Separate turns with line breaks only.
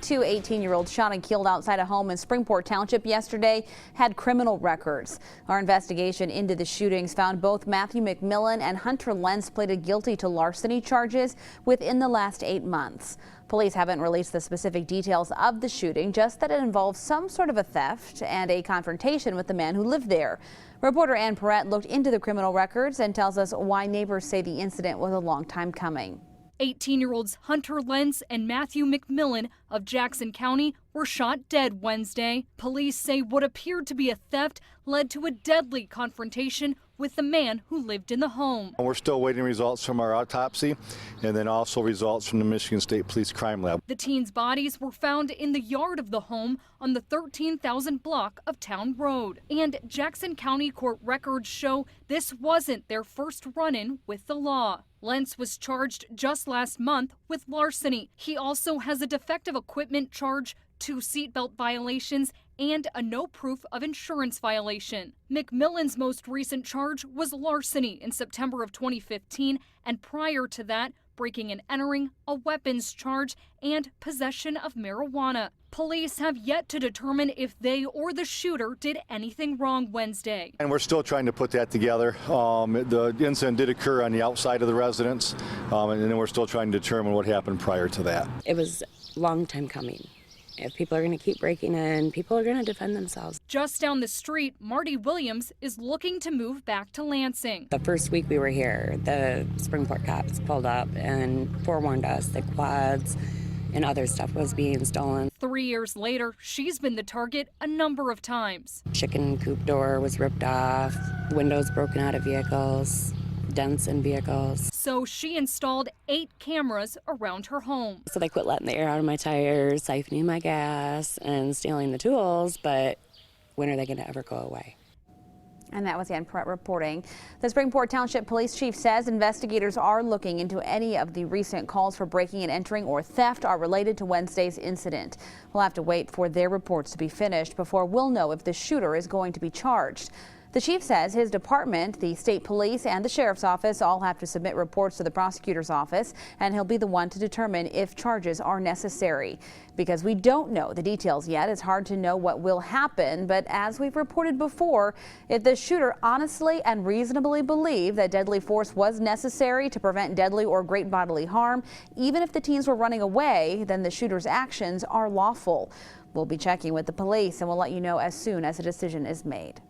two 18-year-olds shot and killed outside a home in Springport Township yesterday had criminal records. Our investigation into the shootings found both Matthew McMillan and Hunter Lentz pleaded guilty to larceny charges within the last 8 months. Police haven't released the specific details of the shooting, just that it involves some sort of a theft and a confrontation with the man who lived there. Reporter Ann Perrette looked into the criminal records and tells us why neighbors say the incident was a long time coming.
18-year-olds Hunter Lentz and Matthew McMillan of Jackson County were shot dead Wednesday. Police say what appeared to be a theft led to a deadly confrontation with the man who lived in the home.
We're still waiting results from our autopsy and then also results from the Michigan State Police Crime Lab.
The teens' bodies were found in the yard of the home on the 13,000 block of Town Road. And Jackson County court records show this wasn't their first run-in with the law. Lentz was charged just last month with larceny. He also has a defective equipment charge, 2 seatbelt violations, and a no proof of insurance violation. McMillan's most recent charge was larceny in September of 2015, and prior to that, breaking and entering, a weapons charge, and possession of marijuana. Police have yet to determine if they or the shooter did anything wrong Wednesday.
And we're still trying to put that together. The incident did occur on the outside of the residence, and then we're still trying to determine what happened prior to that.
It was a long time coming. If people are going to keep breaking in, people are going to defend themselves.
Just down the street, Marty Williams is looking to move back to Lansing.
The first week we were here, the Springport cops pulled up and forewarned us that quads and other stuff was being stolen.
3 years later, she's been the target a number of times.
Chicken coop door was ripped off, windows broken out of vehicles, dents in vehicles.
So she installed 8 cameras around her home.
So they quit letting the air out of my tires, siphoning my gas, and stealing the tools, but when are they going to ever go away?
And that was Ann Perrette reporting. The Springport Township Police Chief says investigators are looking into any of the recent calls for breaking and entering or theft are related to Wednesday's incident. We'll have to wait for their reports to be finished before we'll know if the shooter is going to be charged. The chief says his department, the state police, and the sheriff's office all have to submit reports to the prosecutor's office, and he'll be the one to determine if charges are necessary. Because we don't know the details yet, it's hard to know what will happen, but as we've reported before, if the shooter honestly and reasonably believed that deadly force was necessary to prevent deadly or great bodily harm, even if the teens were running away, then the shooter's actions are lawful. We'll be checking with the police, and we'll let you know as soon as a decision is made.